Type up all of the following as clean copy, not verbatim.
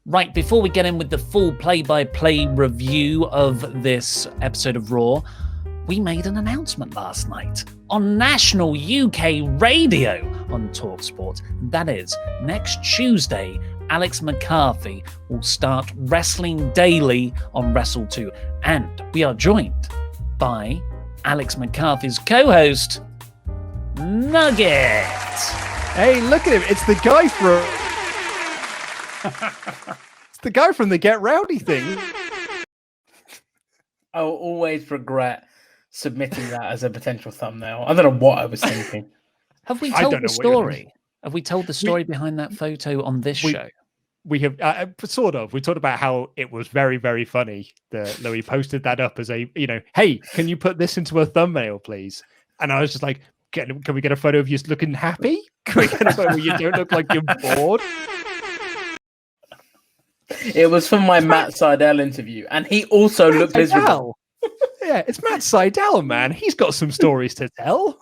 Right, before we get in with the full play-by-play review of this episode of Raw, we made an announcement last night on national UK radio on TalkSport. That is, next Tuesday, Alex McCarthy will start Wrestling Daily on Wrestle2. And we are joined by Alex McCarthy's co-host, Nugget. Hey, look at him. It's the guy from... it's the guy from the Get Rowdy thing. I'll always regret submitting that as a potential thumbnail. I don't know what I was thinking. Have we told the story? Have we told the story behind that photo on this show? We have, sort of. We talked about how it was very, very funny that Louis posted that up as a, hey, can you put this into a thumbnail, please? And I was just like, can we get a photo of you looking happy? Can we get a photo where you don't look like you're bored? It was from my Matt Seidel interview, and he also looked miserable. Yeah, it's Matt Seidel, man. He's got some stories to tell.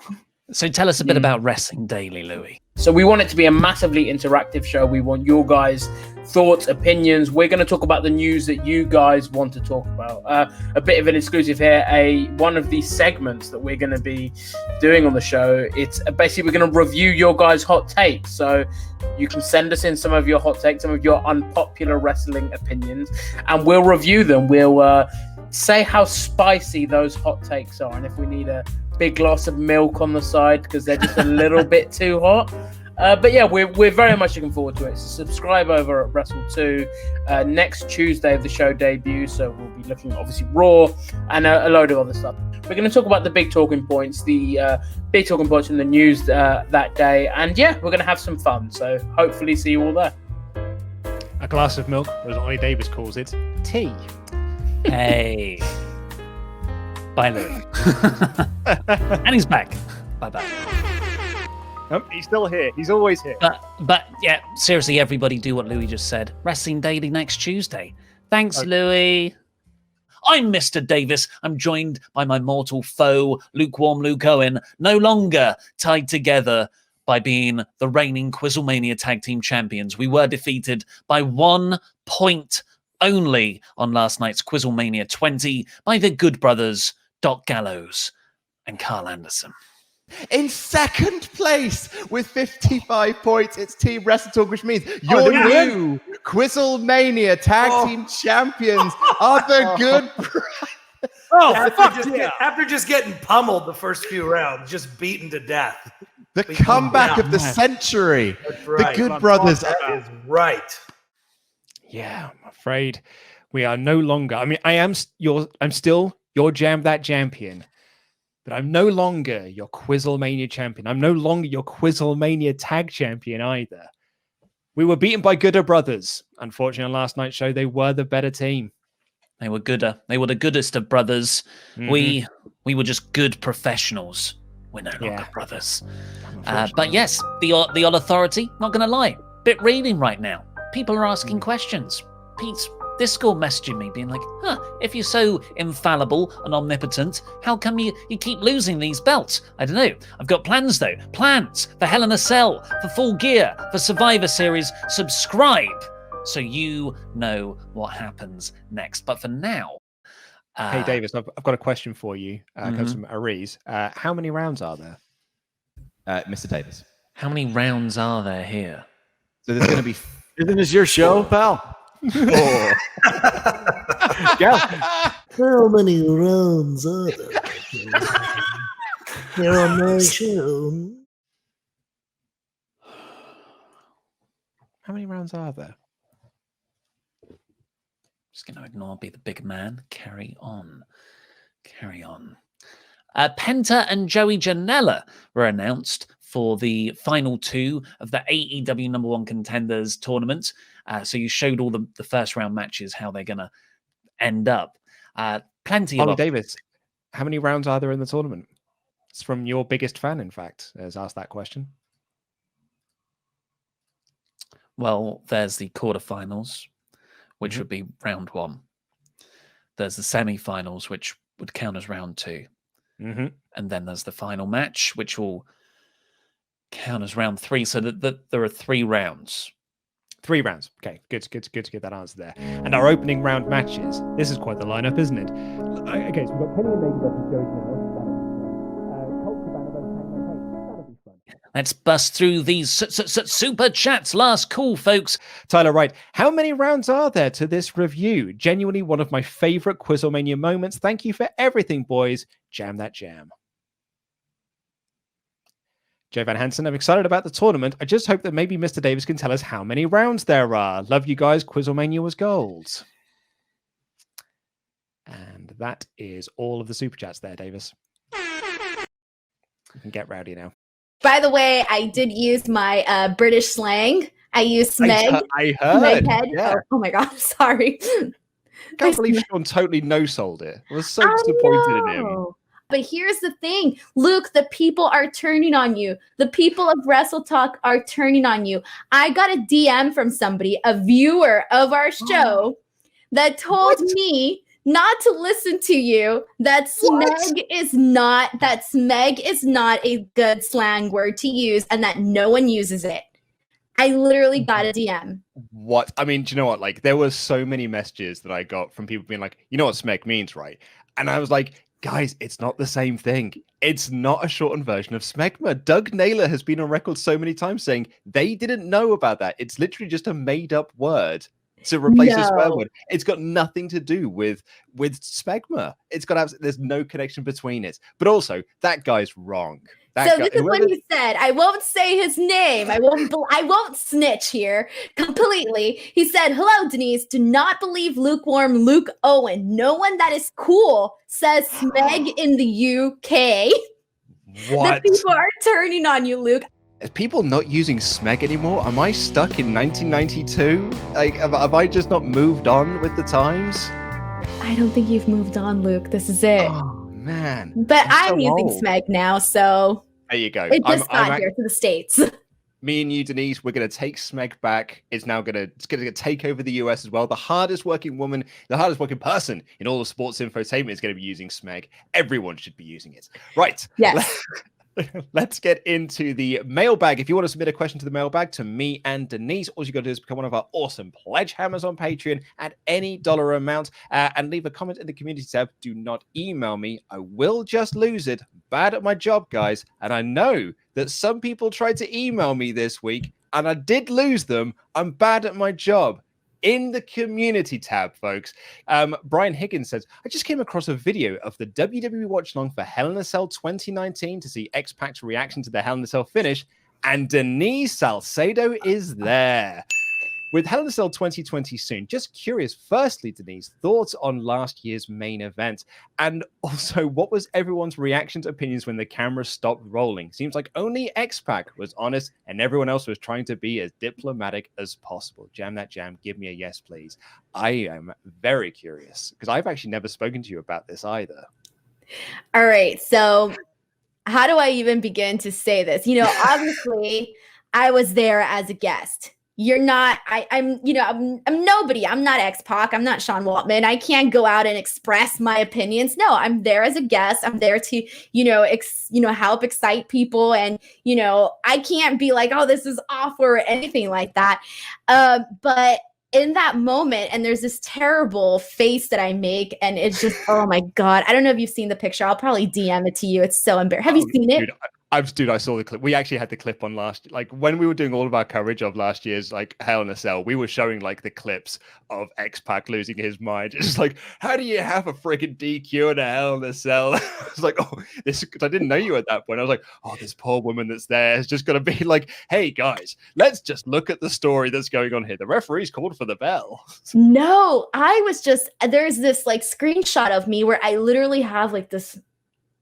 So tell us a bit about Wrestling Daily, Louis. So we want it to be a massively interactive show. We want your guys' thoughts, opinions. We're going to talk about the news that you guys want to talk about. A bit of an exclusive here. One of the segments that we're going to be doing on the show. It's basically we're going to review your guys' hot takes. So you can send us in some of your hot takes, some of your unpopular wrestling opinions, and we'll review them. We'll say how spicy those hot takes are, and if we need a big glass of milk on the side because they're just a little bit too hot. But yeah, we're very much looking forward to it. So subscribe over at Wrestle2. Next Tuesday the show debuts, so we'll be looking at obviously Raw and a load of other stuff. We're going to talk about the big talking points, from the news that day, and yeah, we're going to have some fun. So hopefully see you all there. A glass of milk, or as Oli Davis calls it, tea. Hey. Bye, Louis. And he's back. Bye-bye. Nope, he's still here. He's always here. But yeah, seriously, everybody do what Louis just said. Wrestling Daily next Tuesday. Thanks, okay. Louis. I'm Mr. Davis. I'm joined by my mortal foe, Lukewarm Luke Owen, no longer tied together by being the reigning Quizzlemania Tag Team Champions. We were defeated by 1 point only on last night's Quizzlemania 20 by the Good Brothers, Doc Gallows and Carl Anderson. In second place with 55 points, it's Team WrestleTalk, which means your new Quizzlemania Tag Team Champions are the Good Brothers. After just getting pummeled the first few rounds, just beaten to death. The comeback of the century. That's right. The Good Brothers. That is right. Yeah, I'm afraid we are no longer. I mean, I'm still your That Champion, but I'm no longer your Quizzlemania champion. I'm no longer your Quizzlemania Tag Champion either. We were beaten by Gooder Brothers. Unfortunately, on last night's show, they were the better team. They were gooder. They were the goodest of brothers. Mm-hmm. We were just good professionals. We're no longer brothers. But yes, the odd authority. Not going to lie, bit reading right now. People are asking questions. Pete's Discord messaging me being like, if you're so infallible and omnipotent, how come you keep losing these belts? I don't know. I've got plans, though. Plans for Hell in a Cell, for Full Gear, for Survivor Series. Subscribe so you know what happens next. But for now... hey, Davis, I've got a question for you. Comes from Aries. How many rounds are there? Mr. Davis. How many rounds are there here? So there's going to be... Isn't this your show, pal? Oh. How many rounds are there? Here on my show. How many rounds are there? Just going to ignore, be the big man. Carry on. Penta and Joey Janela were announced for the final 2 of the AEW number 1 contenders tournament. So you showed all the first round matches, how they're going to end up. Plenty of... Oli Davis, how many rounds are there in the tournament? It's from your biggest fan, in fact, has asked that question. Well, there's the quarterfinals, which would be round 1. There's the semi-finals, which would count as round 2. Mm-hmm. And then there's the final match, which will count as round 3. So that there are 3 rounds. 3 rounds. Okay, good to get that answer there. And our opening round matches. This is quite the lineup, isn't it? Okay, so we've got Kenny Omega versus Joey Janela. Colt Cabana versus Hangman Page. That'll be fun. Let's bust through these super chats. Last call, folks. Tyler Wright, how many rounds are there to this review? Genuinely one of my favorite Quizlemania moments. Thank you for everything, boys. Jam that jam. Jay Van Hansen, I'm excited about the tournament. I just hope that maybe Mr. Davis can tell us how many rounds there are. Love you guys. Quizlemania was gold. And that is all of the super chats there, Davis. You can get rowdy now. By the way, I did use my British slang. I used smeg. I heard. Smeghead. Yeah. Oh my God, sorry. Can't believe Sean totally no-sold it. I was so disappointed in him. But here's the thing, Luke, the people are turning on you. The people of WrestleTalk are turning on you. I got a DM from somebody, a viewer of our show, that told me not to listen to you, that smeg is not a good slang word to use and that no one uses it. I literally got a DM. What? I mean, do you know what? Like, there were so many messages that I got from people being like, you know what smeg means, right? And I was like, guys, it's not the same thing. It's not a shortened version of smegma. Doug Naylor has been on record so many times saying they didn't know about that. It's literally just a made-up word to replace a swear word. It's got nothing to do with smegma. It's got there's no connection between it. But also, that guy's wrong. So this is what he said. I won't say his name. I won't snitch here completely. He said, "Hello, Denise. Do not believe lukewarm Luke Owen. No one that is cool says smeg in the UK." What? The people are turning on you, Luke. Is people not using smeg anymore? Am I stuck in 1992? Like, have I just not moved on with the times? I don't think you've moved on, Luke. This is it. Oh, man. But I'm so using old. smeg now, so there you go. It just got here to the States. Me and you, Denise, we're going to take smeg back. It's going to take over the US as well. The hardest working person in all of sports infotainment is going to be using smeg. Everyone should be using it. Right. Yes. Let's get into the mailbag. If you want to submit a question to the mailbag to me and Denise, all you got to do is become one of our awesome pledge hammers on Patreon at any dollar amount and leave a comment in the community tab. Do not email me. I will just lose it. Bad at my job, guys. And I know that some people tried to email me this week and I did lose them. I'm bad at my job. In the community tab, folks. Brian Higgins says, I just came across a video of the WWE watch along for Hell in a Cell 2019 to see X-Pac's reaction to the Hell in a Cell finish, and Denise Salcedo is there. With Hell in a Cell 2020 soon, just curious, firstly, Denise, thoughts on last year's main event? And also, what was everyone's reactions, opinions when the camera stopped rolling? Seems like only X-Pac was honest and everyone else was trying to be as diplomatic as possible. Jam that jam. Give me a yes, please. I am very curious because I've actually never spoken to you about this either. All right. So how do I even begin to say this? You know, obviously, I was there as a guest. You're not, I'm nobody. I'm not X-Pac. I'm not Sean Waltman. I can't go out and express my opinions. No, I'm there as a guest. I'm there to, help excite people. And, I can't be like, oh, this is awful or anything like that. But in that moment, and there's this terrible face that I make, and it's just, oh my God. I don't know if you've seen the picture. I'll probably DM it to you. It's so embarrassing. Have you seen it? Dude, I saw the clip. We actually had the clip on when we were doing all of our coverage of last year's Hell in a Cell, we were showing the clips of X-Pac losing his mind. It's like, how do you have a freaking DQ in a Hell in a Cell? I was like, oh, this, because I didn't know you at that point. I was like, oh, this poor woman that's there is just going to be like, hey guys, let's just look at the story that's going on here. The referee's called for the bell. No, there's this screenshot of me where I literally have this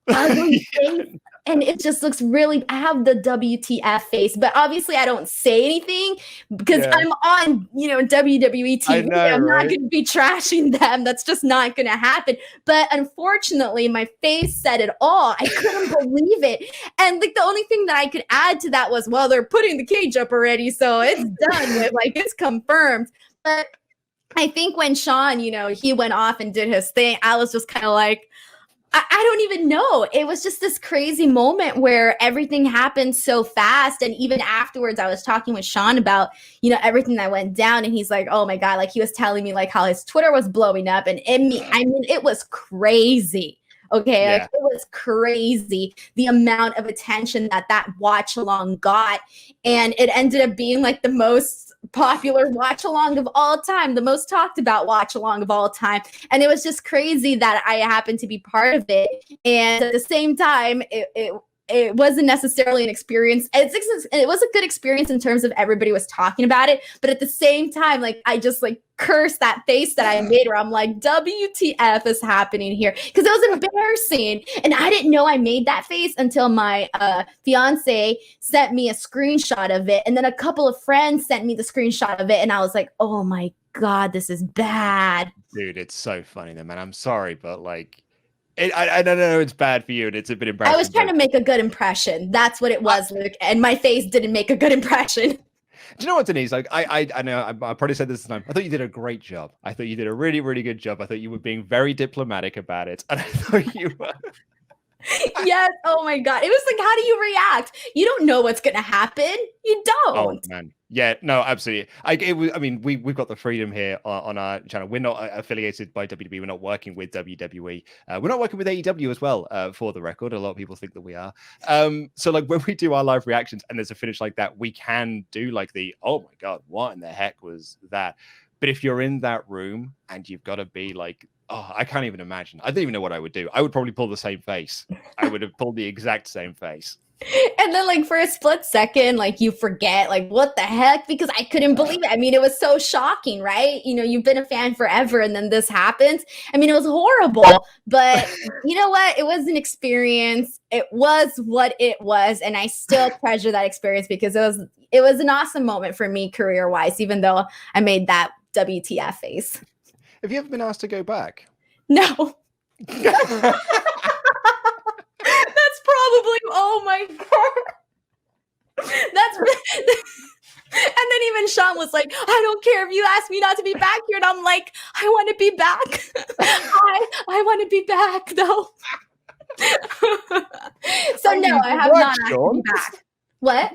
ugly face. And it just looks really, I have the WTF face, but obviously I don't say anything because I'm on, WWE TV. I'm not going to be trashing them. That's just not going to happen. But unfortunately, my face said it all. I couldn't believe it. And the only thing that I could add to that was, well, they're putting the cage up already. So it's done with, it's confirmed. But I think when Sean, he went off and did his thing, I was just kind of like, I don't even know. It was just this crazy moment where everything happened so fast. And even afterwards, I was talking with Sean about, everything that went down. And he's like, oh my God, like he was telling me like how his Twitter was blowing up. And it was crazy. Okay. Yeah. Like, it was crazy the amount of attention that watch along got. And it ended up being like the most popular watch along of all time, the most talked about watch along of all time. And it was just crazy that I happened to be part of it. And at the same time, it wasn't necessarily an experience. It was a good experience in terms of everybody was talking about it. But at the same time, like I just like cursed that face that I made where I'm like, WTF is happening here? Because it was embarrassing. And I didn't know I made that face until my fiance sent me a screenshot of it. And then a couple of friends sent me the screenshot of it. And I was like, oh my God, this is bad. Dude, it's so funny though, man. I'm sorry, but like, I don't know. It's bad for you, and it's a bit embarrassing. I was trying to make a good impression. That's what it was, Luke. And my face didn't make a good impression. Do you know what, Denise? Like, I know I probably said this time. I thought you did a great job. I thought you did a really, really good job. I thought you were being very diplomatic about it, and I thought you were. Yes. Oh my God. It was like, how do you react? You don't know what's gonna happen. You don't. Oh man. Yeah. No. Absolutely. We've got the freedom here on our channel. We're not affiliated by WWE. We're not working with WWE. We're not working with AEW as well. For the record, a lot of people think that we are. So like when we do our live reactions and there's a finish like that, we can do like the oh my God, what in the heck was that? But if you're in that room and you've got to be like, oh, I can't even imagine. I don't even know what I would do. I would probably pull the same face. I would have pulled the exact same face. And then like for a split second, like you forget like what the heck, because I couldn't believe it. I mean, it was so shocking, right? You've been a fan forever and then this happens. I mean, it was horrible, but you know what? It was an experience. It was what it was. And I still treasure that experience because it was an awesome moment for me career-wise, even though I made that WTF face. Have you ever been asked to go back? No. That's probably, oh my God. And then even Sean was like, I don't care if you ask me not to be back here. And I'm like, I want to be back. I want to be back though. So no, I have not asked to be back. What?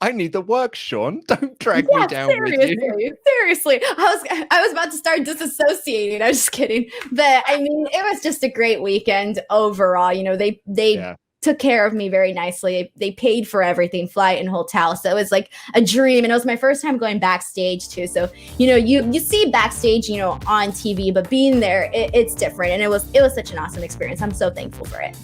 I need the work, Sean. Don't drag me down seriously, with you. Seriously. I was about to start disassociating. I'm just kidding. But I mean, it was just a great weekend overall. They took care of me very nicely. They paid for everything, flight and hotel. So it was like a dream. And it was my first time going backstage too. So, you see backstage, on TV, but being there, it's different. And it was such an awesome experience. I'm so thankful for it.